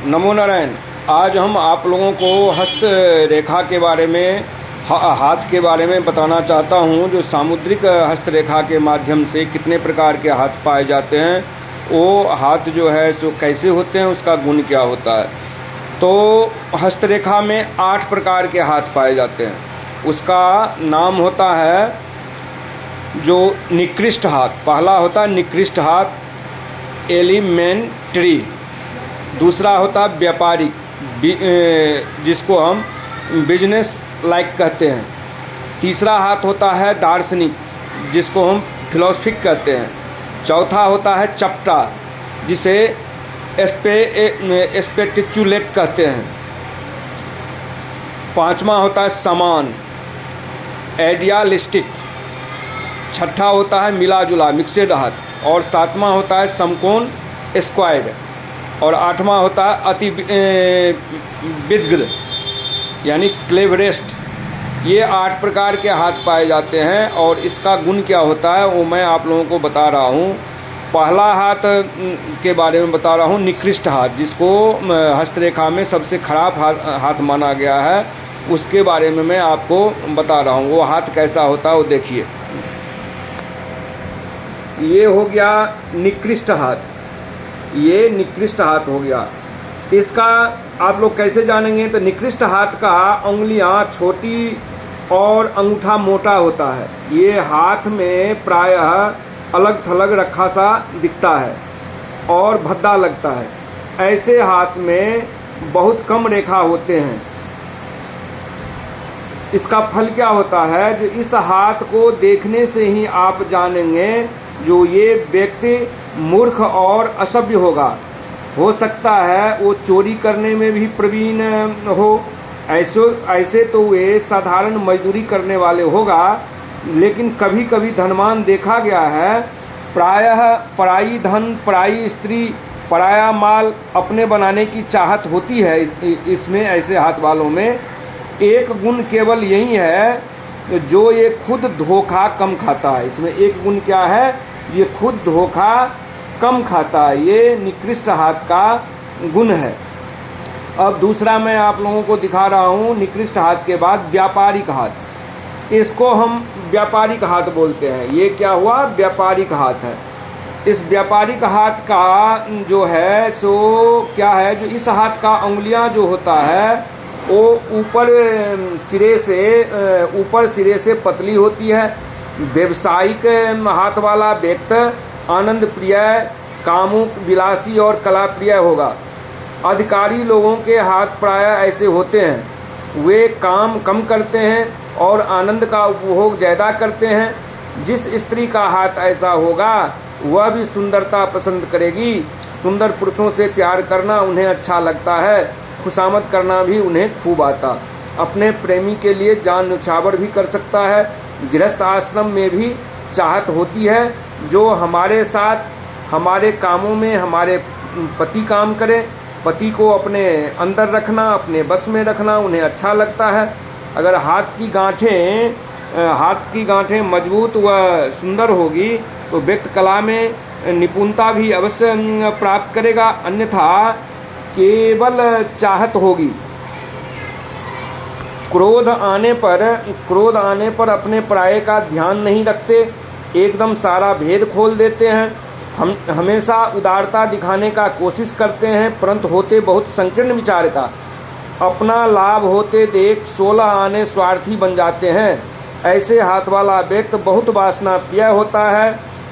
नमो नारायण। आज हम आप लोगों को हस्त रेखा के बारे में, हाथ के बारे में बताना चाहता हूं। जो सामुद्रिक हस्त रेखा के माध्यम से कितने प्रकार के हाथ पाए जाते हैं, वो हाथ जो है सो कैसे होते हैं, उसका गुण क्या होता है। तो हस्तरेखा में 8 प्रकार के हाथ पाए जाते हैं। उसका नाम होता है जो निकृष्ट हाथ। पहला होता है निकृष्ट हाथ, एलिमेंट्री। दूसरा होता है व्यापारिक, जिसको हम बिजनेस लाइक कहते हैं। तीसरा हाथ होता है दार्शनिक, जिसको हम फिलोसफिक कहते हैं। चौथा होता है चपटा, जिसे स्पेटिचुलेट कहते हैं। पांचवा होता है समान, आइडियालिस्टिक। छठा होता है मिला जुला, मिक्सड हाथ। और सातवां होता है समकोण, स्क्वायर्ड। और आठवां होता है अति विद्ग्ध, यानी क्लेवरेस्ट। ये 8 प्रकार के हाथ पाए जाते हैं। और इसका गुण क्या होता है वो मैं आप लोगों को बता रहा हूँ। पहला हाथ के बारे में बता रहा हूँ, निकृष्ट हाथ, जिसको हस्तरेखा में सबसे खराब हाथ माना गया है। उसके बारे में मैं आपको बता रहा हूँ। वो हाथ कैसा होता है वो देखिए। ये हो गया निकृष्ट हाथ, ये निकृष्ट हाथ हो गया। इसका आप लोग कैसे जानेंगे? तो निकृष्ट हाथ का उंगलियां छोटी और अंगूठा मोटा होता है। ये हाथ में प्रायः अलग थलग रखा सा दिखता है और भद्दा लगता है। ऐसे हाथ में बहुत कम रेखा होते हैं। इसका फल क्या होता है? जो इस हाथ को देखने से ही आप जानेंगे जो ये व्यक्ति मूर्ख और असभ्य होगा। हो सकता है वो चोरी करने में भी प्रवीण हो। ऐसे तो वे साधारण मजदूरी करने वाले होगा। लेकिन कभी कभी धनवान देखा गया है। प्रायः पराई धन, पराई स्त्री, पराया माल अपने बनाने की चाहत होती है इसमें, ऐसे हाथ वालों में। एक गुण केवल यही है जो ये खुद धोखा कम खाता है। इसमें एक गुण क्या है? ये खुद धोखा कम खाता है। ये निकृष्ट हाथ का गुण है। अब दूसरा मैं आप लोगों को दिखा रहा हूँ। निकृष्ट हाथ के बाद व्यापारिक हाथ, इसको हम व्यापारिक हाथ बोलते हैं। ये क्या हुआ? व्यापारिक हाथ है। इस व्यापारिक हाथ का जो है सो क्या है? जो इस हाथ का उंगलियां जो होता है वो ऊपर सिरे से पतली होती है। व्यवसायिक हाथ वाला व्यक्ति आनंद प्रिय, कामुक, विलासी और कला प्रिय होगा। अधिकारी लोगों के हाथ प्रायः ऐसे होते हैं। वे काम कम करते हैं और आनंद का उपभोग ज़्यादा करते हैं। जिस स्त्री का हाथ ऐसा होगा वह भी सुंदरता पसंद करेगी। सुंदर पुरुषों से प्यार करना उन्हें अच्छा लगता है। खुशामद करना भी उन्हें खूब आता। अपने प्रेमी के लिए जान न्यौछावर भी कर सकता है। गृहस्थ आश्रम में भी चाहत होती है जो हमारे साथ हमारे कामों में हमारे पति काम करें। पति को अपने अंदर रखना, अपने बस में रखना उन्हें अच्छा लगता है। अगर हाथ की गांठें मजबूत व सुंदर होगी तो व्यक्ति कला में निपुणता भी अवश्य प्राप्त करेगा, अन्यथा केवल चाहत होगी। क्रोध आने पर अपने पराये का ध्यान नहीं रखते, एकदम सारा भेद खोल देते हैं। हम हमेशा उदारता दिखाने का कोशिश करते हैं, परंतु होते बहुत संकीर्ण विचार का। अपना लाभ होते देख 16 आने स्वार्थी बन जाते हैं। ऐसे हाथ वाला व्यक्ति बहुत वासना प्रिय होता है।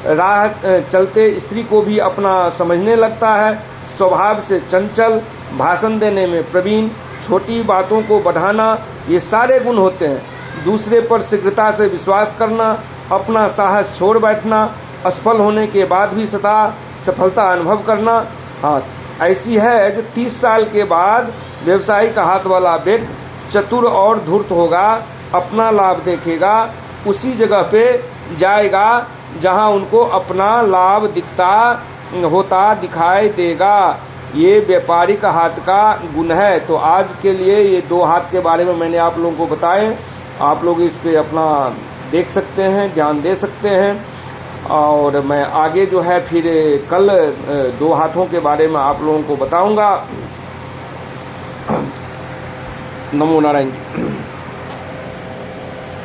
राह चलते स्त्री को भी अपना समझने लगता है। स्वभाव से चंचल, भाषण देने में प्रवीण, छोटी बातों को बढ़ाना, ये सारे गुण होते हैं। दूसरे पर शीघ्रता से विश्वास करना, अपना साहस छोड़ बैठना, असफल होने के बाद भी सदा सफलता अनुभव करना। हाँ, ऐसी है जो 30 साल के बाद व्यवसायिक हाथ वाला व्यक्ति चतुर और धूर्त होगा। अपना लाभ देखेगा, उसी जगह पे जाएगा जहां उनको अपना लाभ दिखता होता दिखाई देगा। ये व्यापारिक हाथ का गुण है। तो आज के लिए ये 2 हाथ के बारे में मैंने आप लोगों को बताए। आप लोग इस पे अपना देख सकते हैं, ध्यान दे सकते हैं। और मैं आगे जो है फिर कल 2 हाथों के बारे में आप लोगों को बताऊंगा। नमो नारायण जी।